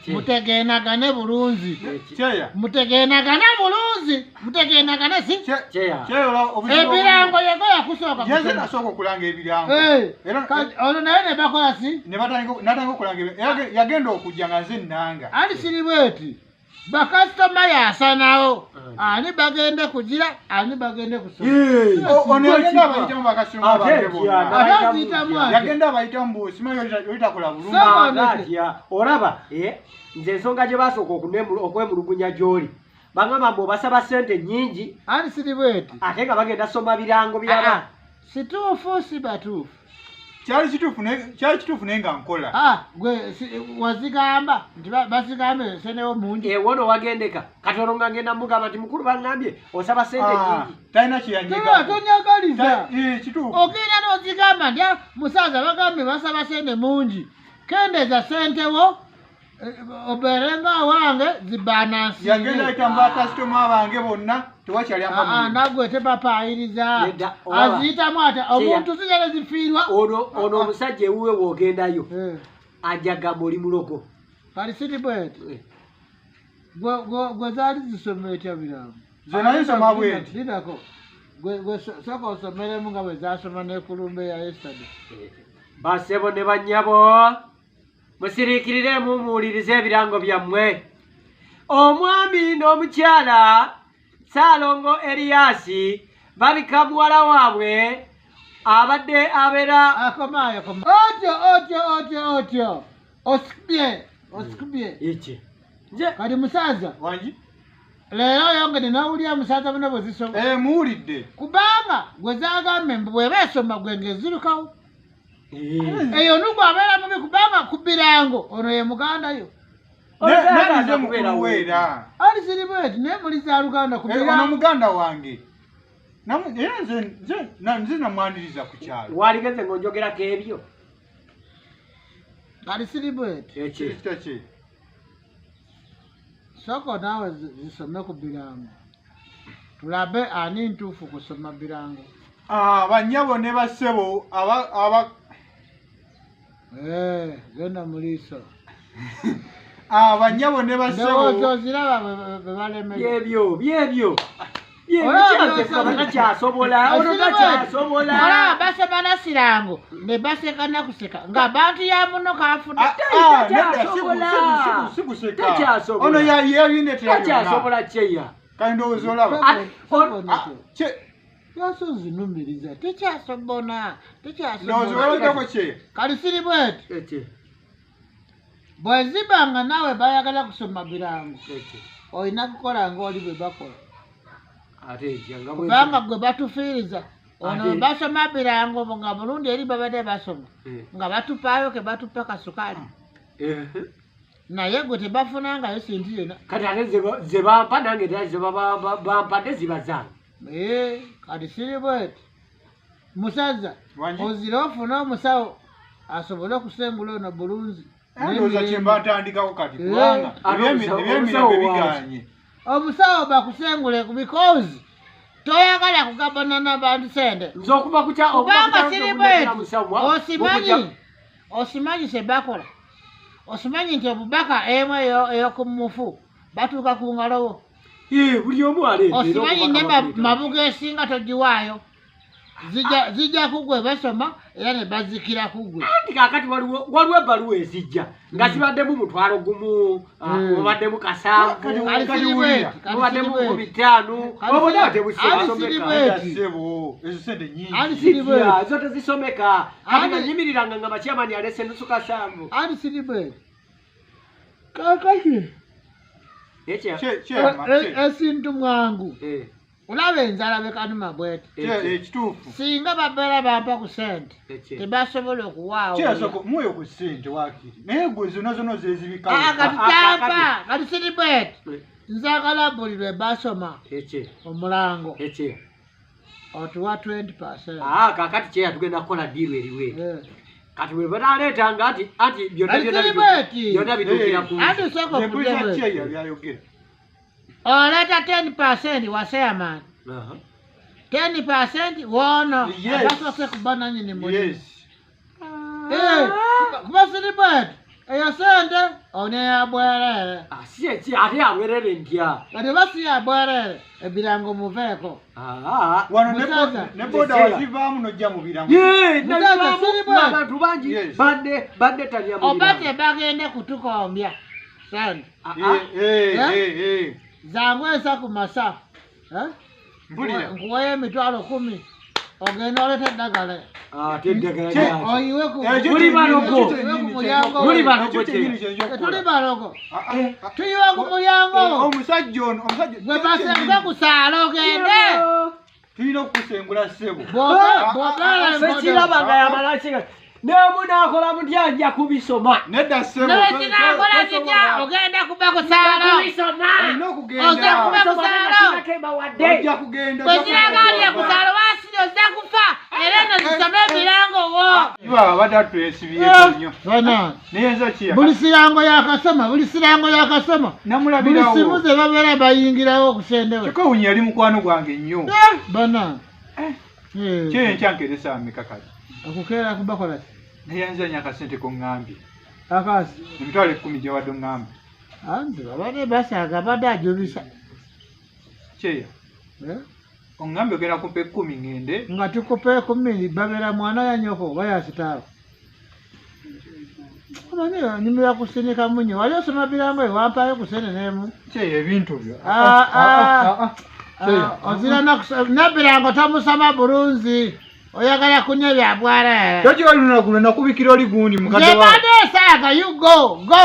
mutegenagane bulunzi. Cheya. Mutegenagane bulunzi. Mutegenagane si? Cheya. Ebirango yego yakusooka. Yeze nasooka okulanga ebirango. Ono naye ne bakola si? Ne natanga okulanga ebirango. Yagenda okujja nga nze nnanga. Ali siribweti. Bakasitoma yasanawo. Ani bagende kugira, ani bagende kusoma. Ono yagenda abayitamu bakasitoma bange bonna. Yagenda abayitamu bw'osimanyi oyitakola bulungi. Olaba, nze ensonga gye basooka okwemulugunya gy'oli. Bangamba mbu basaba ssente nnyingi. Ali siribweti. Ate nga bagenda soma birango byaba. Situufu si batuufu. Kyali kituufu naye nga nkola. Gwe wazigamba nti basigambe senewo mungi. Wono wagendeka. Katono nga ngenda mugamba nti mukulu bangambye osaba ssente nnyingi. Talina kyeyanyiga. Tonyagaliza. Kituufu. Ogenda n'ozigamba nti musaza bagambye basaba ssente mungi. Kendeza ssente wo oberenga wange zibanansi. Yagenda ayitamu bakasitoma bange bonna. Nagwe tebapayiriza. Aziyitamu ate omuntu zigale zifiirwa. Ono omusajja ewuwe w'ogendayo ajaga oli muloko. Kali siribweti. Gwe zaali zisoma etya birango? Ze naye nsoma bweti. Lidako. Gwe soka osomeremu nga bwe zasoma n'ekulumbe ya yesterday. Basebo ne bannyabo musiriikirire mumuwulirize ebirango byammwe. Omwami n'omukyala Salongo Eliasi babika muwala waabwe abadde abeera akomayo. Otyo. Osikubye. Iki. Kati musaza. Wangi. Leero yongede nawulira musaza bonna bwe zisoma. Muwulidde. Kubanga gwe zaagambe bw'eba esoma gwe ng'ezirukawo. Eyo nugwo abeera mubi kubanga ku birango ono ye muganda yo. Nanize mukuluweera. Ali siribweti naye muli za Luganda ku birango. Ono muganda wange. Nze namwaniriza ku kyalo. Waligeze ng'onjogerako ebyo. Ali siribweti. Eki. Soko naawe zisome ku birango. Tulabe ani ntuufu kusoma birango. Bannyabo ne bassebo genda muliiso. Bannyabo ne bassebo. Ndowooza oziraba bwe balemerwa. Byebyo. Basoma nasirango ne baseka nakuseka ng'abantu ya muno kafudde. Ono yayine takyasobola kyeya. Kale ndowooza olaba. Yasozinumiriza tekyasobona. Kali siribweti. Bwe zibanga nawe bayagala kusoma birango. Olina kukola ng'oli bwe bakola. Kubanga gwe batufiiriza. Ono basoma birango nga mulundi eri babadde basoma. Nga batupaayo ke batupa kasukali. Naye gwe tebafunangayo sintu yena. Kati ate ze bampa nange era ze bampadde ziba zange. Kati siribweti. Musaza ozira ofuna omusawo asobole okusengula ono bulunzi. Ndowooza kye mbatandikako kati kubanga eby'emirembe biganye. Omusawo bakusengule because toyagala kugabana n'abantu sente. Kubanga siribweti osimanyi se bakola. Osimanyi nti obubaka emu ey'okumufu batuuka ku ngalowo. Buli omu aleetera. Osimanyi ne Mabugo esinga togiwaayo. Zijja kugwe basoma era ne bazikira kugwe. Anti kakati waliwo ebbaluwa ezijja nga zibaddemu mutwalo gumu, mubaddemu kasanvu, mubaddemu 5,000, obona tebusomeka. Zo tezisomeka. Kati nanyimiriranga nga makyamani alese nusu kasanvu. Ali siribweti. Kakati. Esintu mwangu. Olaba enzala bekanuma bweti. Ekituufu. Singa babeera bampa ku ssente tebasobola okuwaawo. Mwoyo ku ssente waakiri. Naye gwe zonna zezibika. Kati tampa. Kati siribweti. Nzagala buli lwe basoma omulango. Otuwa 20%. Kakati kyeya tugenda kukola diiru eriwe. Kati bwe banaleetanga anti byonna bituukira ku. Anti soko okudde kyeya byayogera. Oleta 10% wa chairman. 10% wono. Abasoose kuba nannyini mulimu. Kuba siribweti. eyo sente ono yabwerere si eki ate abwerere ntya kati basi yabwerere ebirango muveeko Wano Musaza. ne boda wazivaamu n'ojja mu birango. Musaza, sirimu. abantu bangi Yes. badde talya mu oba birango. tebagende kutukombya sente zangu esa ku masa Mpulira. nkuweyo emitwalo 10 ogenda oleta eddagala ate eddagala lyaki oyiwe ku Buli balogo. Buli balogo tetuli balogo tuyiwe ku mulyango Omusajja ono gwe basenga ku saala ogende tulina okukusengula ssebo. sekiraba nga yamalasinga nemunaakola mutya ajja kubisoma Nedda ssebo. nekinakola kitya ogenda kuba ku saala Olina okugenda. Ozze kuba ku saala Ojja kugenda. bwekiragalya ku saala wasiri ozze kufa era eno zisome ebirango wo Baba abadde atwesibyeko nnyo. bana Naye nza kiya. buli sirango yakasoma buli simu Namulabirawo. ze babeera bayingirawo okusendewe Kikowunyi yali mukwano gwange nnyo. bana Kye nkyankeresa mikakati. okukeera kubakola Naye nzanya akasente ko ŋŋambye. akasi Emitwalo 10 gye wadde ŋŋambye. anti babadde basaaga badde ajubisa Kyeya. Oŋŋambye ogenda kumpa 10 ŋŋende. nga tukupe 10 babeera mwana ya nyoko oba yasitaawo omanyi nyumira kusinika munyo wali osoma birango ewampayo kusenenemu Kyeya ebintu byo. ozira nabirango tamusoma bulunzi oyagala kunya byabwara Kyo kyo lunaku lwe nakubikira oli gundi mukadde wa. zebadde esaaga you go